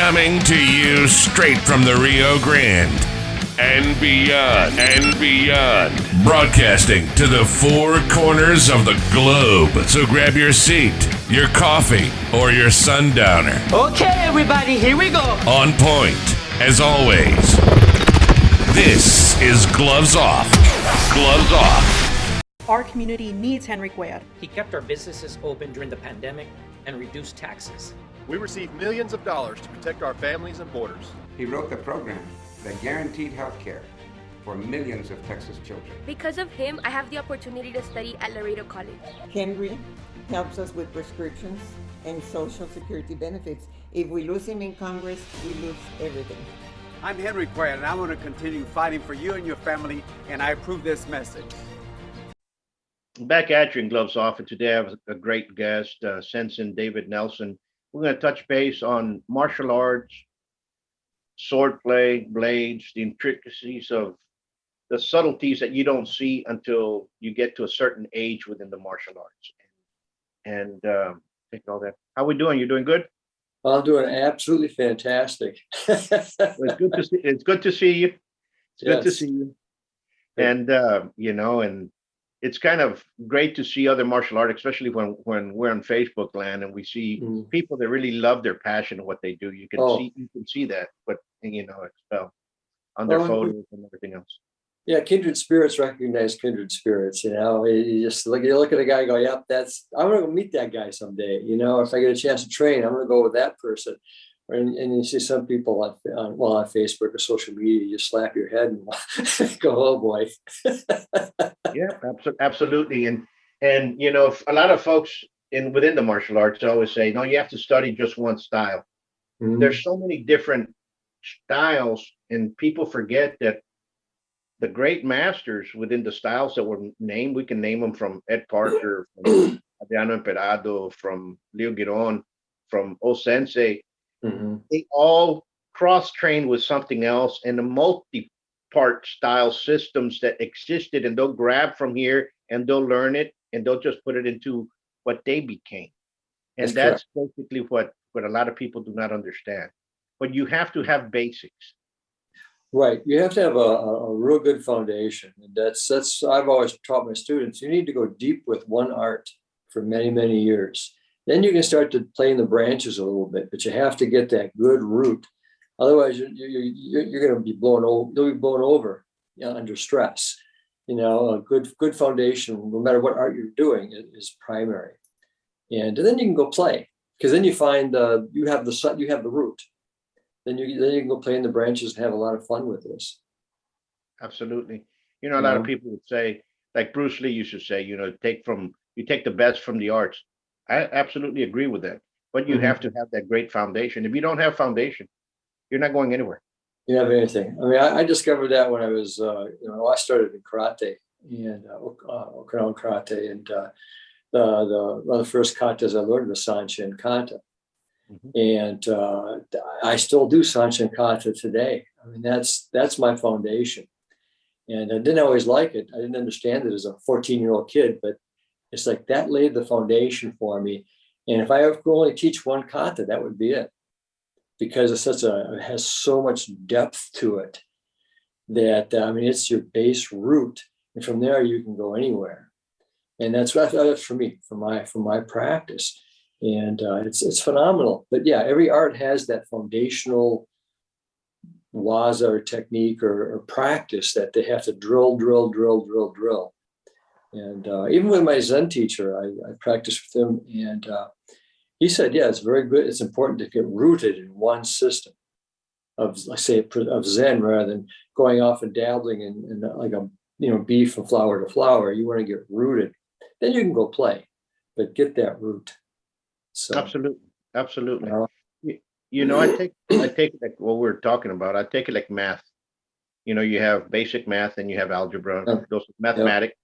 Coming to you straight from the Rio Grande and beyond. Broadcasting to the four corners of the globe. So grab your seat, your coffee, or your sundowner. Okay, everybody, here we go. On point, as always. This is Gloves Off. Gloves Off. Our community needs Henry Cuellar. He kept our businesses open during the pandemic and reduced taxes. We received millions of dollars to protect our families and borders. He wrote the program that guaranteed health care for millions of Texas children. Because of him, I have the opportunity to study at Laredo College. Henry helps us with prescriptions and Social Security benefits. If we lose him in Congress, we lose everything. I'm Henry Cuellar, and I'm going to continue fighting for you and your family, and I approve this message. Back at you in Gloves Off, and today I have a great guest, Shinzen David Nelson. We're going to touch base on martial arts, swordplay, blades, the intricacies of the subtleties that you don't see until you get to a certain age within the martial arts. And take all that. How we doing? You doing good? I'm doing absolutely fantastic. It's good to see. It's good to see you. It's good to Yes. see you. And and it's kind of great to see other martial art, especially when we're on Facebook land and we see people that really love their passion and what they do. You can see that, but it's on their photos and everything else. Yeah, kindred spirits recognize kindred spirits. You just look at a guy and go, yep, I'm going to go meet that guy someday. If I get a chance to train, I'm going to go with that person. And you see some people on Facebook or social media, you just slap your head and go, oh boy. Yeah, absolutely. And a lot of folks within the martial arts always say, no, you have to study just one style. Mhm. There's so many different styles, and people forget that the great masters within the styles that were named, we can name them from Ed Parker, from Adriano Emperado, from Leo Giron, from O Sensei. Mhm. They all cross-trained with something else, and the multi-part style systems that existed, and they'll grab from here and they'll learn it and they'll just put it into what they became. And That's that's basically what a lot of people do not understand. But you have to have basics. Right. You have to have a real good foundation. And that's I've always taught my students, you need to go deep with one art for many, many years. Then you can start to play in the branches a little bit, but you have to get that good root. Otherwise, you're going to be blown over. You'll be blown over under stress. A good foundation, no matter what art you're doing, is primary. And then you can go play, because then you find you have the root. Then you can go play in the branches and have a lot of fun with this. Absolutely. A lot of people would say, like Bruce Lee used to say, you take the best from the arts. I absolutely agree with that. But you have to have that great foundation. If you don't have foundation, you're not going anywhere. You don't have anything. I mean, I discovered that when I was, I started in karate and Okinawan karate, and one of the first katas I learned was Sanshin kata. And I still do Sanshin kata today. I mean, that's my foundation. And I didn't always like it. I didn't understand it as a 14-year-old kid, but it's like that laid the foundation for me. And if I could only teach one kata, that would be it. Because it has so much depth to it that, it's your base root. And from there, you can go anywhere. And that's for me, for my practice. And it's phenomenal. But yeah, every art has that foundational waza or technique or practice that they have to drill. And even with my Zen teacher, I practiced with him, and he said, yeah, it's very good. It's important to get rooted in one system of Zen, rather than going off and dabbling in like a bee from flower to flower. You want to get rooted. Then you can go play, but get that root. So, Absolutely. I take it like what we're talking about. I take it like math. You have basic math, and you have algebra. Those are mathematics.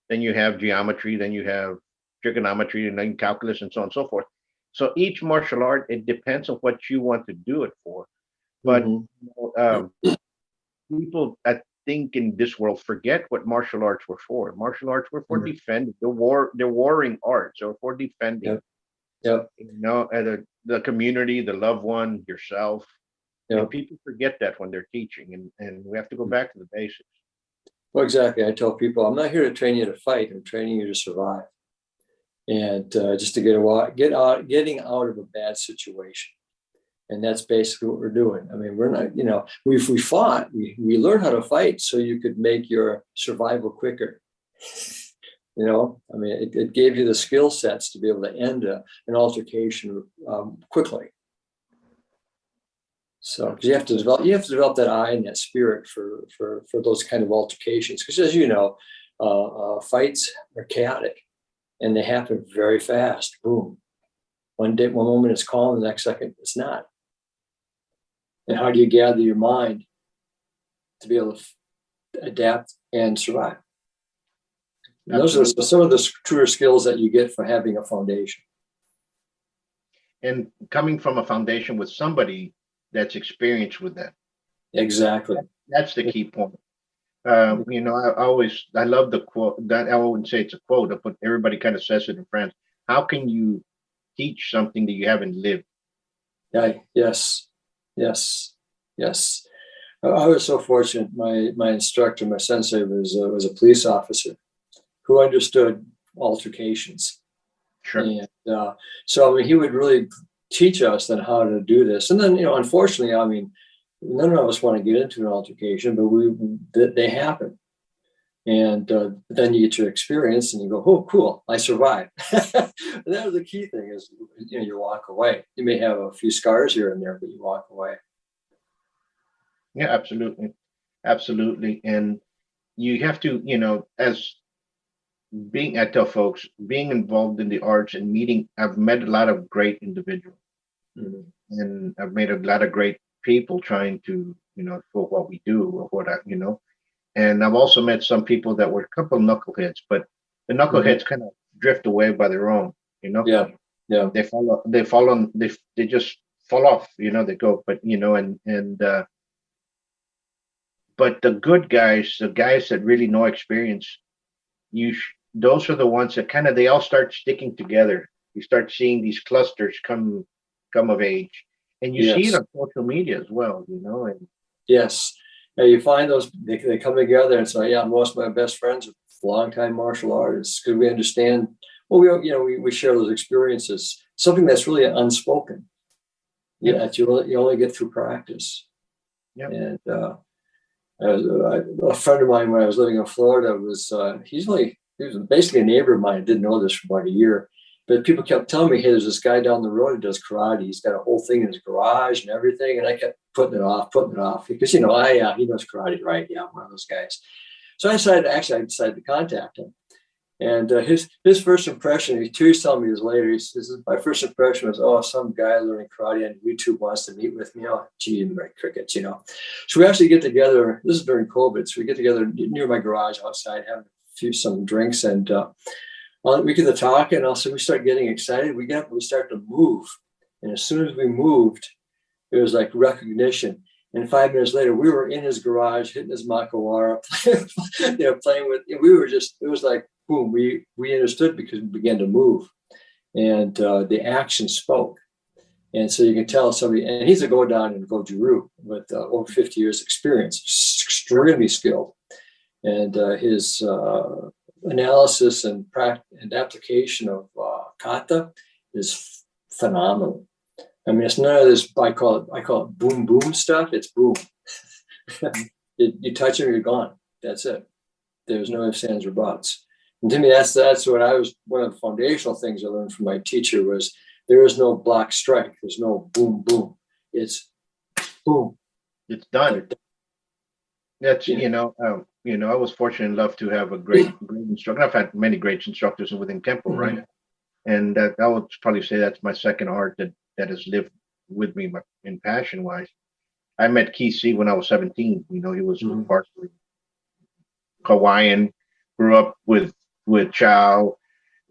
Then you have geometry. Then you have trigonometry, and then calculus, and so on and so forth. So each martial art, it depends on what you want to do it for. But people, I think, in this world forget what martial arts were for. Martial arts were for defending. They're warring arts, or for defending. Yep. You know, and the community, the loved one, yourself. Yep. And people forget that when they're teaching, and we have to go back to the basics. Well, exactly. I tell people, I'm not here to train you to fight. I'm training you to survive, and just to getting out of a bad situation. And that's basically what we're doing. I mean, we're not, you know, we fought, we learned how to fight so you could make your survival quicker. You know, I mean, it gave you the skill sets to be able to end an altercation quickly. So you have to develop that eye and that spirit for those kind of altercations. Because as you know, fights are chaotic and they happen very fast. Boom. One moment it's calm, the next second it's not. And how do you gather your mind to be able to adapt and survive? And those are some of the truer skills that you get for having a foundation. And coming from a foundation with somebody that's experienced with that. Exactly. That's the key point. You know, I love the quote. That I wouldn't say it's a quote, but everybody kind of says it in France. How can you teach something that you haven't lived? Yes. I was so fortunate. My instructor, my sensei, was a police officer who understood altercations. Sure. And so I mean, he would really teach us then how to do this. And then, you know, unfortunately, I mean, none of us want to get into an altercation, but they happen. And then you get your experience and you go, oh, cool, I survived. And that was the key thing is, you know, you walk away. You may have a few scars here and there, but you walk away. Yeah, absolutely. Absolutely. And you have to, you know, I tell folks, being involved in the arts and I've met a lot of great individuals. Mm-hmm. And I've made a lot of great people trying to, you know, for what we do or you know. And I've also met some people that were a couple of knuckleheads, but the knuckleheads kind of drift away by their own, you know. Yeah. They just fall off, you know. They go, but you know, but the good guys, the guys that really know experience, those are the ones that they all start sticking together. You start seeing these clusters come of age, and you see it on social media as well, you know. And yes. Yeah, you find those, they come together and say, yeah, most of my best friends are longtime martial artists because we understand, well, we share those experiences, something that's really unspoken. Yeah, that you only get through practice. Yeah. And a friend of mine when I was living in Florida he was basically a neighbor of mine. I didn't know this for about a year. But people kept telling me, hey, there's this guy down the road who does karate. He's got a whole thing in his garage and everything. And I kept putting it off because, you know, he knows karate, right? Yeah, I'm one of those guys. So I decided to contact him. And his first impression, he was telling me this later, he says, my first impression was, some guy learning karate on YouTube wants to meet with me. Oh, gee, my crickets, you know. So we actually get together. This is during COVID. So we get together near my garage outside, have some drinks, and we get to talk, and also we start getting excited. We get up and we start to move. And as soon as we moved, it was like recognition. And 5 minutes later, we were in his garage, hitting his makawara, playing with, it was like, boom, we understood because we began to move. And the action spoke. And so you can tell somebody, and he's a Godan and Goju-ryu with over 50 years experience, extremely skilled. And his analysis and application of kata is phenomenal. I mean, it's none of this, I call it boom, boom stuff. It's boom. You touch it, you're gone. That's it. There's no ifs, ands, or buts. And to me, that's what one of the foundational things I learned from my teacher was there is no block strike. There's no boom, boom. It's boom. It's done. That's, I was fortunate enough to have a great instructor. I've had many great instructors within Kempo, right? And I would probably say that's my second art that has lived with me in passion wise. I met Kisi when I was 17. He was partially Hawaiian, grew up with Chow,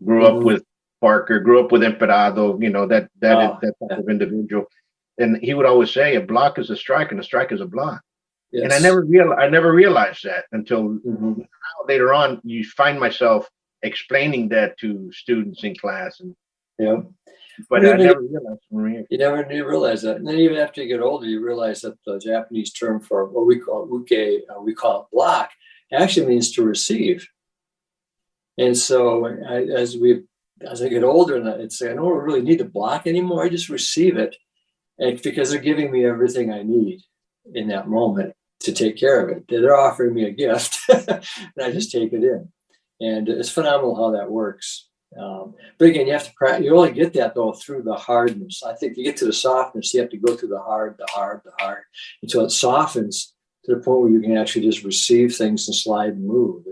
grew up with Parker, grew up with Emperado, that type of individual. And he would always say a block is a strike and a strike is a block. Yes. And I never realized that until later on. You find myself explaining that to students in class. And But I never realized, Maria. You never realize that. And then even after you get older, you realize that the Japanese term for what we call uke, we call it block, actually means to receive. And so as I get older, and I'd say, I don't really need to block anymore. I just receive it, and because they're giving me everything I need in that moment to take care of it. They're offering me a gift, and I just take it in. And it's phenomenal how that works. But again, you have to practice. You only get that though through the hardness. I think to get to the softness, you have to go through the hard, until it softens to the point where you can actually just receive things and slide and move.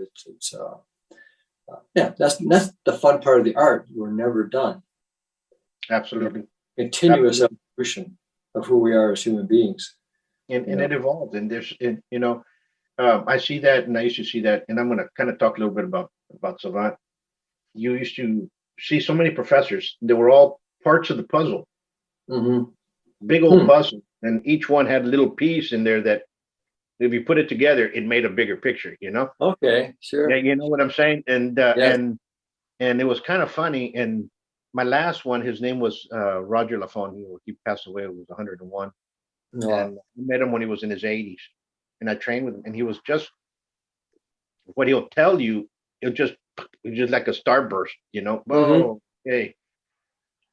That's the fun part of the art. We're never done. Absolutely. Continuous evolution of who we are as human beings. And it evolves. And I see that, and I used to see that, and I'm going to kind of talk a little bit about Savant. You used to see so many professors. They were all parts of the puzzle. Mm-hmm. Big old puzzle. And each one had a little piece in there that if you put it together, it made a bigger picture, Okay, sure. Yeah, you know what I'm saying? And and it was kind of funny. And my last one, his name was Roger Lafon. He passed away. He was 101. No. And I met him when he was in his 80s. And I trained with him. And he was just, what he'll tell you, it's just like a starburst, Oh, hey.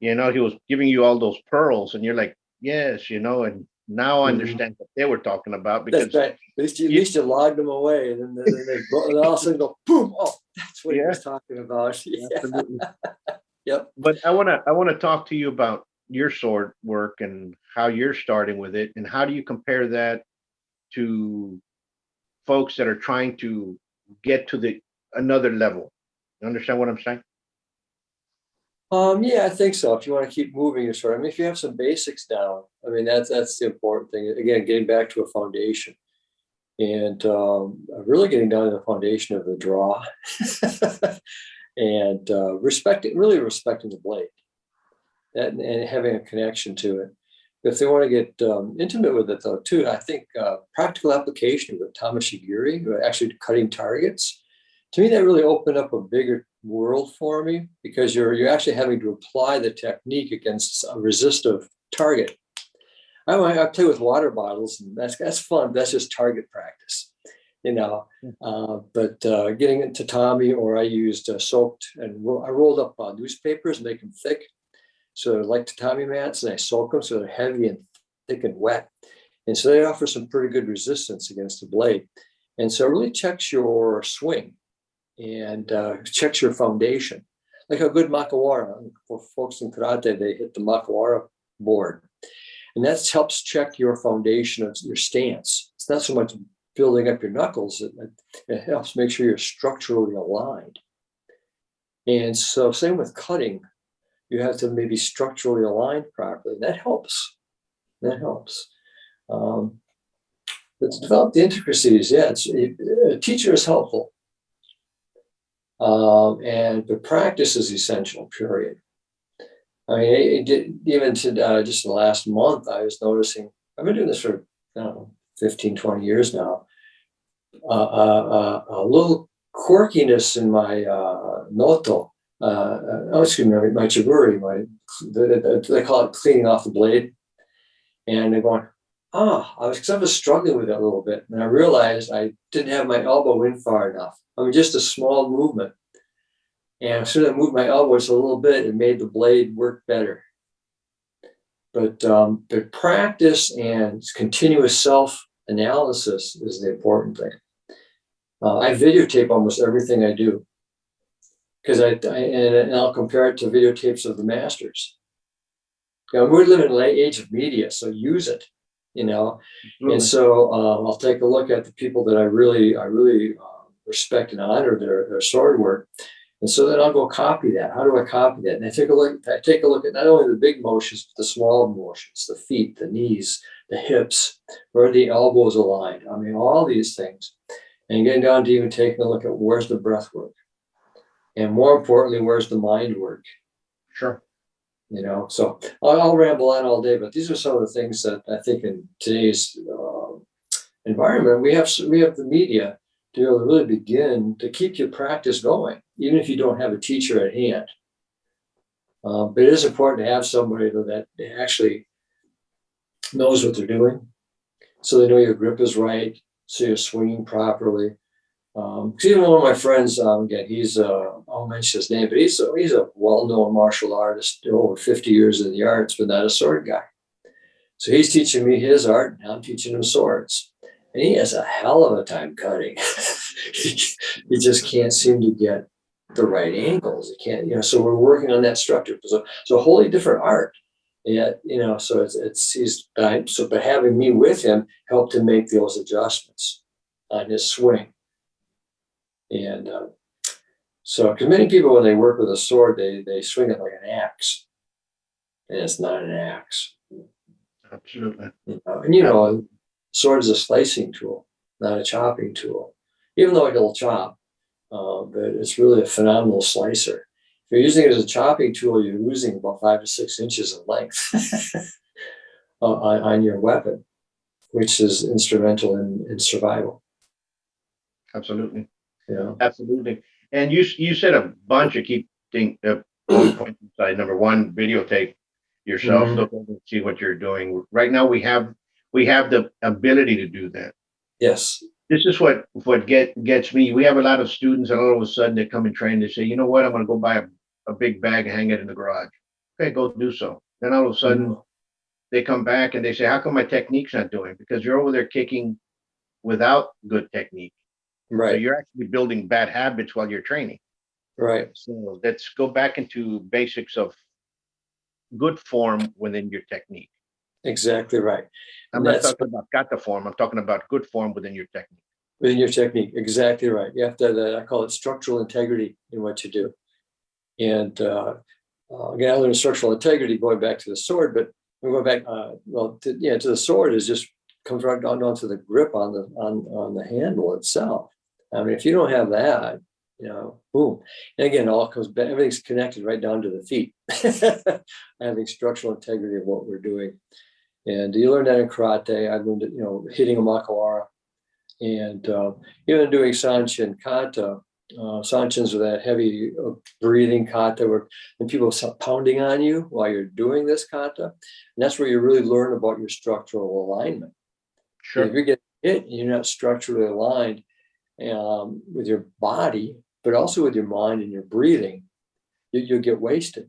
He was giving you all those pearls. And you're like, yes, and now I understand what they were talking about, because that's right. At least you logged them away, and then they all of a sudden go boom. Oh, that's what he was talking about. Yeah. Absolutely. Yep. But I want to talk to you about your sword work and how you're starting with it, and how do you compare that to folks that are trying to get to another level? You understand what I'm saying? Yeah, I think so. If you want to keep moving your sword, if you have some basics down, that's the important thing. Again, getting back to a foundation, and really getting down to the foundation of the draw, and respecting the blade, and having a connection to it. If they want to get intimate with it, though, too, I think practical application with tamashigiri, actually cutting targets, to me, that really opened up a bigger world for me, because you're actually having to apply the technique against a resistive target. I play with water bottles, and that's fun. That's just target practice, But getting into tatami, or I used soaked, and I rolled up newspapers, make them thick, so like tatami mats, and I soak them so they're heavy and thick and wet, and so they offer some pretty good resistance against the blade, and so it really checks your swing. And checks your foundation, like a good makawara. For folks in karate, they hit the makawara board, and that helps check your foundation of your stance. It's not so much building up your knuckles; it helps make sure you're structurally aligned. And so, same with cutting, you have to maybe structurally align properly. That helps. But to develop the intricacies, a teacher is helpful. And the practice is essential, period. Even to just in the last month, I was noticing, I've been doing this for 15, 20 years now, a little quirkiness in my noto, my chiguri, they call it cleaning off the blade. And they're going, I was struggling with it a little bit. And I realized I didn't have my elbow in far enough. Just a small movement. And as soon as I moved my elbow just a little bit, it made the blade work better. But the practice and continuous self-analysis is the important thing. I videotape almost everything I do, because and I'll compare it to videotapes of the masters. We're living in the age of media, so use it. And so I'll take a look at the people that I really respect and honor their sword work, and so then I'll go copy that. How do I copy that? And I take a look at not only the big motions, but the small motions, the feet, the knees, the hips, where the elbows aligned. All these things, and getting down to even taking a look at where's the breath work, and more importantly, where's the mind work. Sure. So I'll ramble on all day, but these are some of the things that I think in today's environment, we have the media to be able to really begin to keep your practice going, even if you don't have a teacher at hand. But it is important to have somebody that actually knows what they're doing, so they know your grip is right, so you're swinging properly. Because even one of my friends, again, he's I'll mention his name, but he's a well-known martial artist, over 50 years in the arts, but not a sword guy. So he's teaching me his art, and I'm teaching him swords. And he has a hell of a time cutting. He just can't seem to get the right angles. He can't, so we're working on that structure. So a wholly different art. Yeah, so but having me with him helped to make those adjustments on his swing. And so, because many people, when they work with a sword, they swing it like an axe, and it's not an axe. Absolutely. And sword is a slicing tool, not a chopping tool. Even though it'll chop, but it's really a phenomenal slicer. If you're using it as a chopping tool, you're losing about 5 to 6 inches of length on your weapon, which is instrumental in survival. Absolutely. Yeah. Absolutely. And you said a bunch of key points inside. Number one, videotape yourself, look over and see what you're doing. Right now we have the ability to do that. Yes. This is what gets me. We have a lot of students, and all of a sudden they come and train. They say, you know what, I'm going to go buy a big bag and hang it in the garage. Okay, go do so. Then all of a sudden they come back and they say, how come my technique's not doing? Because you're over there kicking without good technique. Right. So you're actually building bad habits while you're training. Right. So let's go back into basics of good form within your technique. Exactly right. I'm not talking about kata form. I'm talking about good form within your technique. Within your technique, exactly right. You have to, I call it structural integrity in what you do. And again, I learned structural integrity going back to the sword, but we're going back, to the sword is just comes right down to the grip on the handle itself. I mean, if you don't have that, boom. And again, all comes back, everything's connected right down to the feet. Having structural integrity of what we're doing. And you learn that in karate. I learned it, hitting a makawara. And even doing sanshin kata, sanshins are that heavy breathing kata where people start pounding on you while you're doing this kata. And that's where you really learn about your structural alignment. Sure. If you get hit and you're not structurally aligned with your body, but also with your mind and your breathing, you'll get wasted.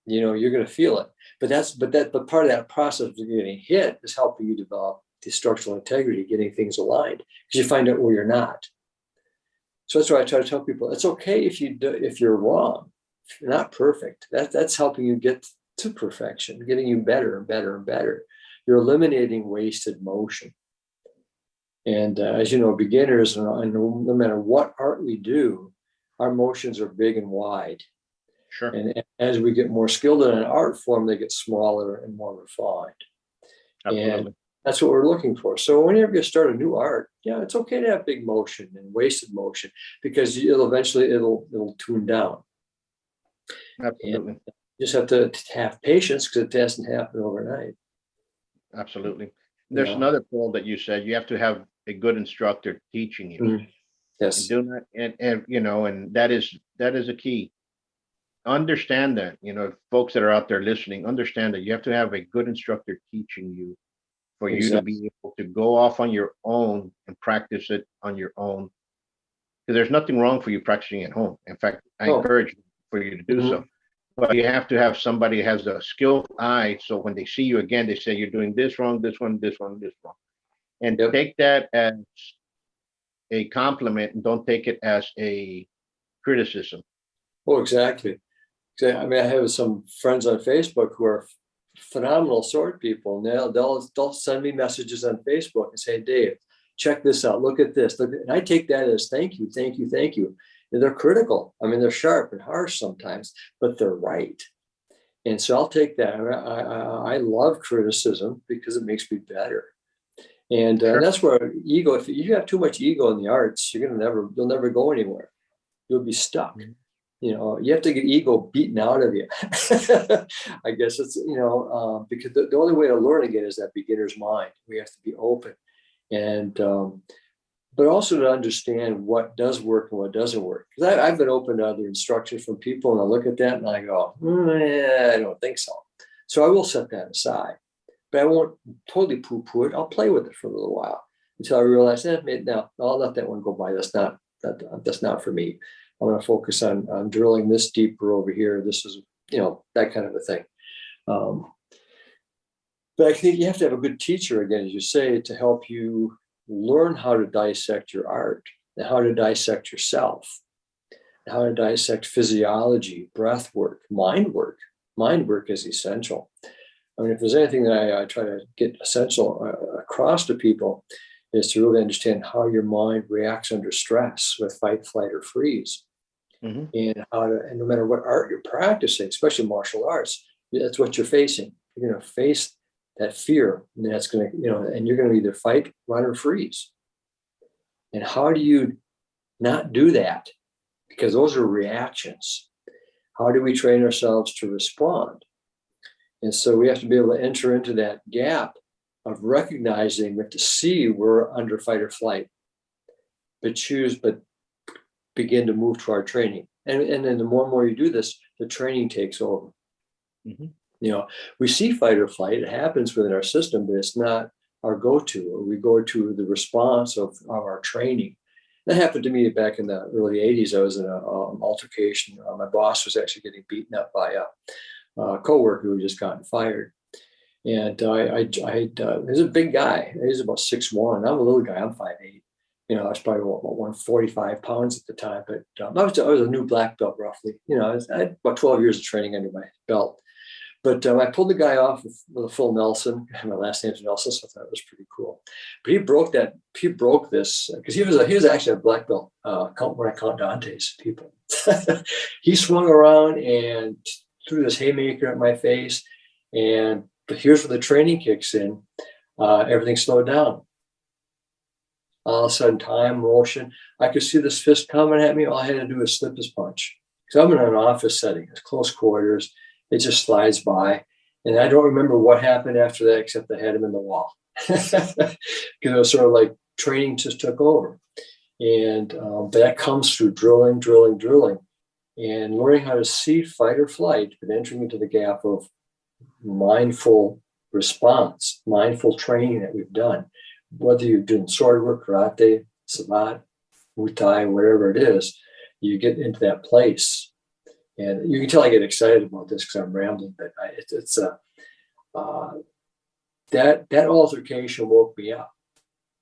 You're going to feel it. But part of that process of getting hit is helping you develop the structural integrity, getting things aligned, because you find out where you're not. So that's why I try to tell people it's okay if you're wrong, if you're not perfect. That's helping you get to perfection, getting you better and better and better. You're eliminating wasted motion. And as you know, beginners, and no matter what art we do, our motions are big and wide. Sure. And as we get more skilled in an art form, they get smaller and more refined. Absolutely. And that's what we're looking for. So whenever you start a new art, it's okay to have big motion and wasted motion, because it'll tune down. Absolutely. And you just have to have patience, because it doesn't happen overnight. Absolutely. There's another point that you said, you have to have a good instructor teaching you. Mm-hmm. Yes. And do not, and that is a key. Understand that, folks that are out there listening, understand that you have to have a good instructor teaching you for you to be able to go off on your own and practice it on your own. Because there's nothing wrong for you practicing at home. In fact, I encourage for you to do so. But you have to have somebody who has a skilled eye, so when they see you again, they say you're doing this wrong, this one, this one, this wrong. And take that as a compliment and don't take it as a criticism. Oh, exactly. I mean, I have some friends on Facebook who are phenomenal sword people, and they'll send me messages on Facebook and say, Dave, check this out. Look at this. And I take that as thank you, thank you, thank you. And they're critical. I mean, they're sharp and harsh sometimes, but they're right. And so I'll take that. I love criticism because it makes me better. And that's where ego, if you have too much ego in the arts, you'll never go anywhere. You'll be stuck. You have to get ego beaten out of you. I guess it's, because the only way to learn again is that beginner's mind. We have to be open. And but also to understand what does work and what doesn't work. Because I've been open to other instructions from people, and I look at that and I go, I don't think so. So I will set that aside, but I won't totally poo-poo it. I'll play with it for a little while until I realize, no, I'll let that one go by. That's not for me. I'm going to focus on drilling this deeper over here. This is, that kind of a thing. But I think you have to have a good teacher, again, as you say, to help you learn how to dissect your art and how to dissect yourself, and how to dissect physiology, breath work, mind work. Mind work is essential. I mean, if there's anything that I try to get essential across to people, is to really understand how your mind reacts under stress with fight, flight, or freeze. Mm-hmm. And no matter what art you're practicing, especially martial arts, that's what you're facing. You're going to face that fear, and that's going to, and you're going to either fight, run, or freeze. And how do you not do that? Because those are reactions. How do we train ourselves to respond? And so we have to be able to enter into that gap of recognizing, we have to see we're under fight or flight, but begin to move to our training. And then the more and more you do this, the training takes over. Mm-hmm. We see fight or flight, it happens within our system, but it's not our go-to, or we go to the response of our training. That happened to me back in the early 80s. I was in an altercation. My boss was actually getting beaten up by a coworker who had just gotten fired. And he's a big guy. He's about 6'1". I'm a little guy. I'm 5'8". I was probably about 145 pounds at the time, but I was a new black belt roughly. I had about 12 years of training under my belt. But I pulled the guy off with a full Nelson. My last name's Nelson, so I thought it was pretty cool. But he broke this because he was actually a black belt when I count Dante's people. He swung around and threw this haymaker at my face. But here's where the training kicks in. Everything slowed down. All of a sudden, time, motion. I could see this fist coming at me. All I had to do was slip his punch. Because I'm in an office setting. It's close quarters. It just slides by. And I don't remember what happened after that, except I had him in the wall. Because it was sort of like training just took over. And that comes through drilling, and learning how to see fight or flight, but entering into the gap of mindful response, mindful training that we've done. Whether you're doing sword work, karate, savate, Muay Thai, whatever it is, you get into that place. And you can tell I get excited about this because I'm rambling, but that altercation woke me up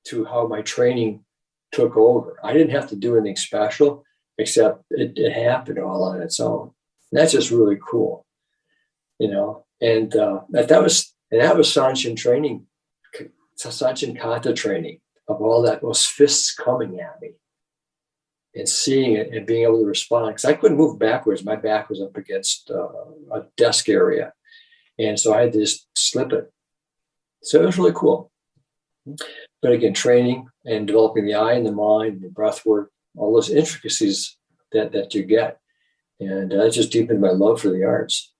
to how my training took over. I didn't have to do anything special, except it happened all on its own. And that's just really cool, And that was Sanshin training, Sanshin kata training, of all those fists coming at me. And seeing it and being able to respond, because I couldn't move backwards. My back was up against a desk area. And so I had to just slip it. So it was really cool. But again, training and developing the eye and the mind and the breath work, all those intricacies that you get. And that just deepened my love for the arts.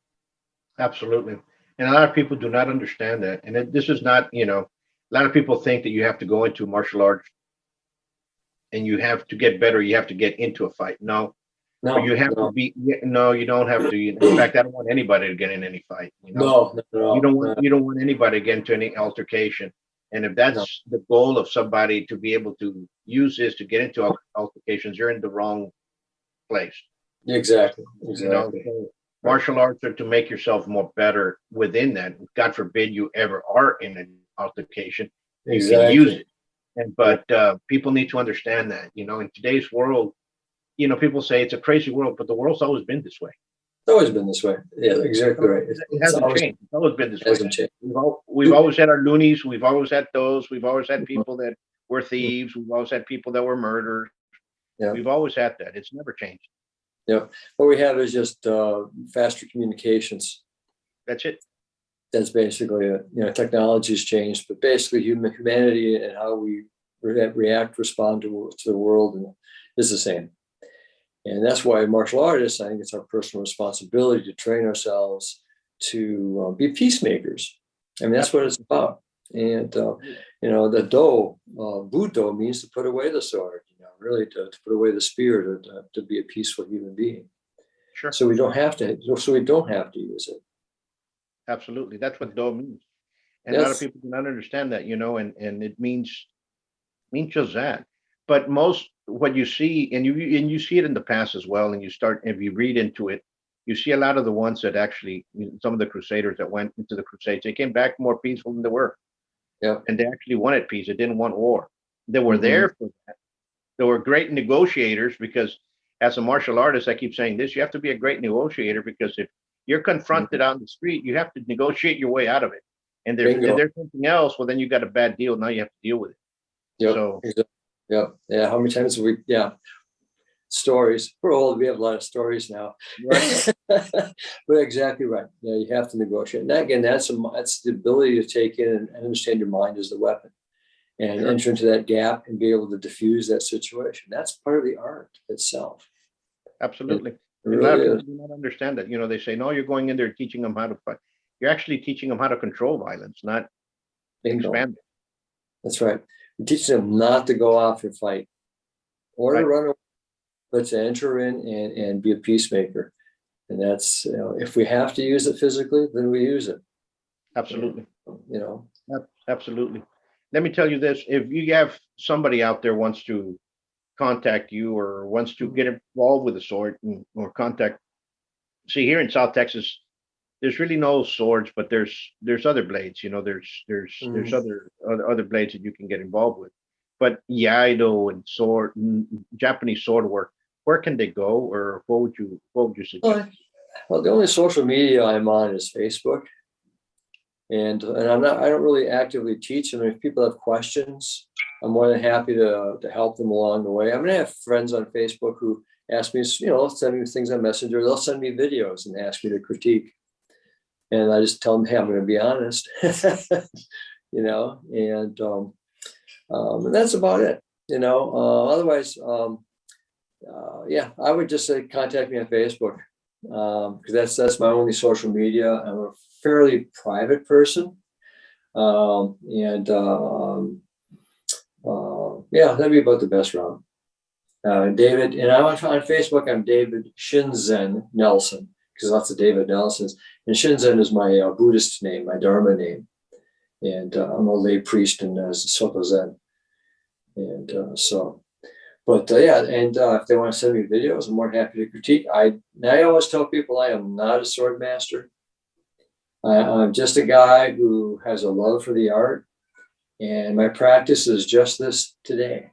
Absolutely. And a lot of people do not understand that. And this is not, a lot of people think that you have to go into martial arts and you have to get better. You have to get into a fight. No, you have to be. No, you don't have to. In fact, I don't want anybody to get in any fight. You don't want anybody to get into any altercation. And if that's the goal of somebody, to be able to use this to get into altercations, you're in the wrong place. Exactly. Martial arts are to make yourself more better within that. God forbid you ever are in an altercation. You can use it. But people need to understand that, in today's world, people say it's a crazy world, but the world's always been this way. It's always been this way. Yeah, exactly right. It hasn't changed. It's always been this way. We've always had our loonies. We've always had those. We've always had people that were thieves. We've always had people that were murderers. Yeah. We've always had that. It's never changed. Yeah. What we have is just faster communications. That's it. That's basically it. Technology's changed, but basically humanity and how we react, respond to the world is the same. And that's why martial artists, I think it's our personal responsibility to train ourselves to be peacemakers. I mean, that's what it's about. And the do, buto, means to put away the sword. Really to put away the spear, to be a peaceful human being. Sure. So we don't have to. So we don't have to use it. Absolutely. That's what do means. And a lot of people do not understand that, and it means just that. But most what you see, and you see it in the past as well, and if you read into it, you see a lot of the ones that actually, some of the crusaders that went into the crusades, they came back more peaceful than they were. Yeah. And they actually wanted peace. They didn't want war. They were there for that. They were great negotiators, because as a martial artist, I keep saying this, you have to be a great negotiator, because if you're confronted on the street, you have to negotiate your way out of it. And if there's something else, well, then you got a bad deal. Now you have to deal with it. Yep. So, yeah. How many times have we? Yeah. Stories. We're old. We have a lot of stories now. right. But exactly right. Yeah, you have to negotiate. And again, that's the ability to take in and understand your mind as the weapon, and enter into that gap and be able to diffuse that situation. That's part of the art itself. Absolutely. Really, a lot of people do not understand that. They say, no, you're going in there teaching them how to fight. You're actually teaching them how to control violence, not expand it. That's right. You're teaching them not to go off and fight or to run away, but to enter in and be a peacemaker. And that's, if we have to use it physically, then we use it. Absolutely. Absolutely. Let me tell you this. If you have somebody out there wants to contact you or wants to get involved with a sword or contact, see, here in South Texas, there's really no swords, but there's other blades. There's other blades that you can get involved with. But Iaido and Japanese sword work, where can they go, or what would you suggest? Well, the only social media I'm on is Facebook, and I don't really actively teach them. If people have questions, I'm more than happy to help them along the way. I mean, I have friends on Facebook who ask me, send me things on Messenger. They'll send me videos and ask me to critique. And I just tell them, hey, I'm going to be honest, and that's about it, otherwise, I would just say contact me on Facebook, because that's my only social media. I'm a fairly private person. That'd be about the best route. David, and I'm on Facebook, I'm David Shinzen Nelson, because lots of David Nelsons. And Shinzen is my Buddhist name, my Dharma name. And I'm a lay priest in Soto Zen. And if they want to send me videos, I'm more than happy to critique. I always tell people I am not a sword master. I'm just a guy who has a love for the art. And my practice is just this today.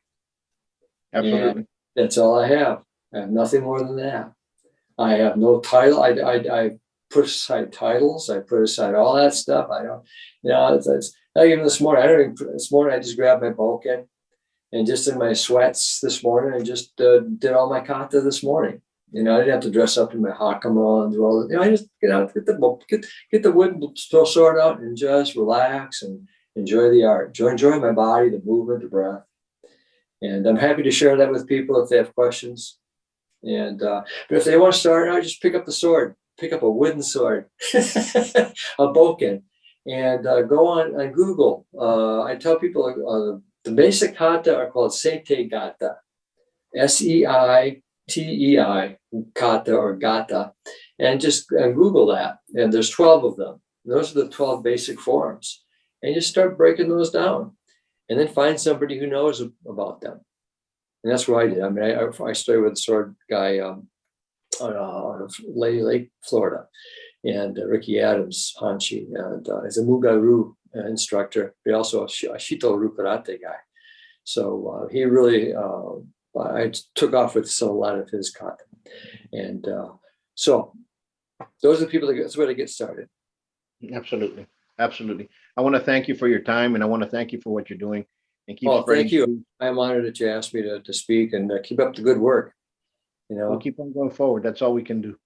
Absolutely. And that's all I have. I have nothing more than that. I have no title. I put aside titles. I put aside all that stuff. I don't, it's not even this morning. This morning I just grabbed my boken and just in my sweats this morning, I just did all my kata this morning. I didn't have to dress up in my hakama and do all that. I just get the wood sword out and just relax and enjoy the art. Enjoy my body, the movement, the breath. And I'm happy to share that with people if they have questions. And but if they want to start, I just pick up the sword, pick up a wooden sword, a boken, and go on Google. I tell people the basic kata are called Seitei gata, Seitei kata or gata, and just Google that. And there's 12 of them. And those are the 12 basic forms, and you start breaking those down, and then find somebody who knows about them. And that's what I did. I mean, I studied with a sword guy out of Lake, Florida, and Ricky Adams, Hanchi, and is a Mugaru instructor, but also a Shito-Ru karate guy. So he really, I took off with a lot of his kata. And so those are the people that's where they get started. Absolutely. Absolutely. I want to thank you for your time, and I want to thank you for what you're doing. And keep thank you. I'm honored that you asked me to speak, and keep up the good work. We'll keep on going forward. That's all we can do.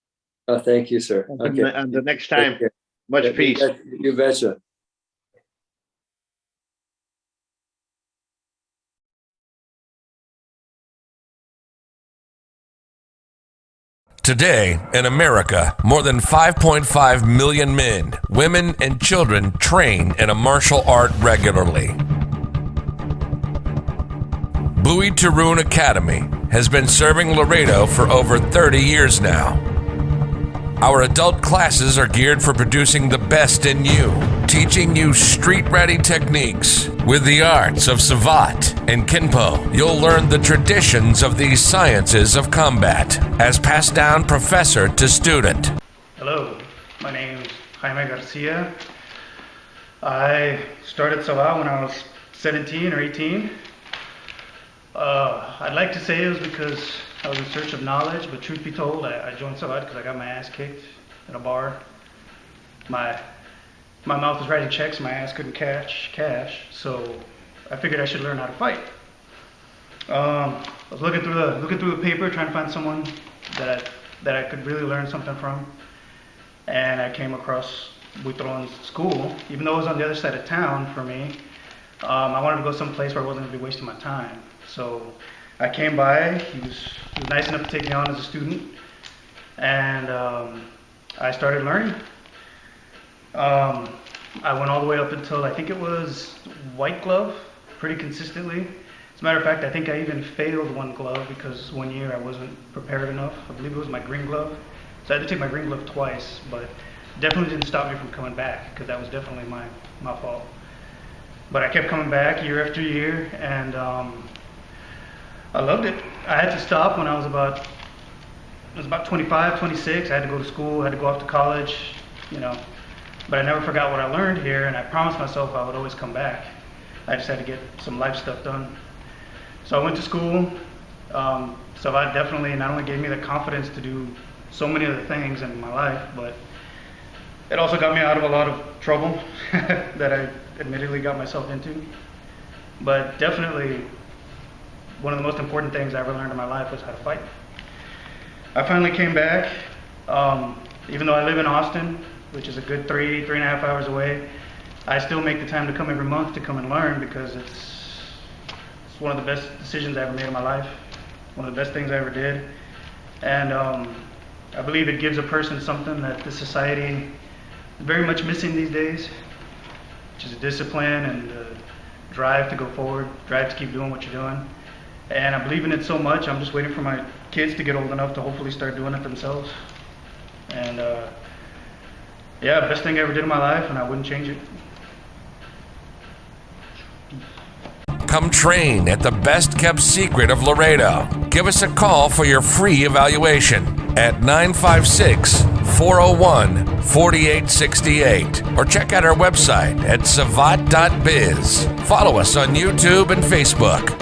Thank you, sir. Okay. And the next time, much peace. You betcha. Today, in America, more than 5.5 million men, women, and children train in a martial art regularly. Buitron Academy has been serving Laredo for over 30 years now. Our adult classes are geared for producing the best in you, teaching you street-ready techniques. With the arts of Savate and Kenpo, you'll learn the traditions of these sciences of combat, as passed down professor to student. Hello, my name is Jaime Garcia. I started Savate when I was 17 or 18. I'd like to say it was because I was in search of knowledge, but truth be told, I joined Savate because I got my ass kicked at a bar. My mouth was writing checks, my ass couldn't cash, so I figured I should learn how to fight. I was looking through the paper, trying to find someone that I could really learn something from, and I came across Buitron's school. Even though it was on the other side of town for me, I wanted to go someplace where I wasn't going to be wasting my time. So I came by. He was nice enough to take me on as a student, and I started learning. I went all the way up until I think it was white glove, pretty consistently. As a matter of fact, I think I even failed one glove because one year I wasn't prepared enough. I believe it was my green glove. So I had to take my green glove twice, but definitely didn't stop me from coming back because that was definitely my fault. But I kept coming back year after year, and I loved it. I had to stop when I was about 25, 26. I had to go to school, I had to go off to college, but I never forgot what I learned here, and I promised myself I would always come back. I just had to get some life stuff done. So I went to school. So that definitely not only gave me the confidence to do so many other things in my life, but it also got me out of a lot of trouble that I admittedly got myself into. But definitely one of the most important things I ever learned in my life was how to fight. I finally came back, even though I live in Austin, which is a good 3.5 hours away. I still make the time to come every month to come and learn because it's one of the best decisions I ever made in my life, one of the best things I ever did. And I believe it gives a person something that the society is very much missing these days, which is a discipline and a drive to go forward, drive to keep doing what you're doing. And I believe in it so much, I'm just waiting for my kids to get old enough to hopefully start doing it themselves. And yeah, best thing I ever did in my life, and I wouldn't change it. Come train at the best kept secret of Laredo. Give us a call for your free evaluation at 956-401-4868 or check out our website at savate.biz. Follow us on YouTube and Facebook.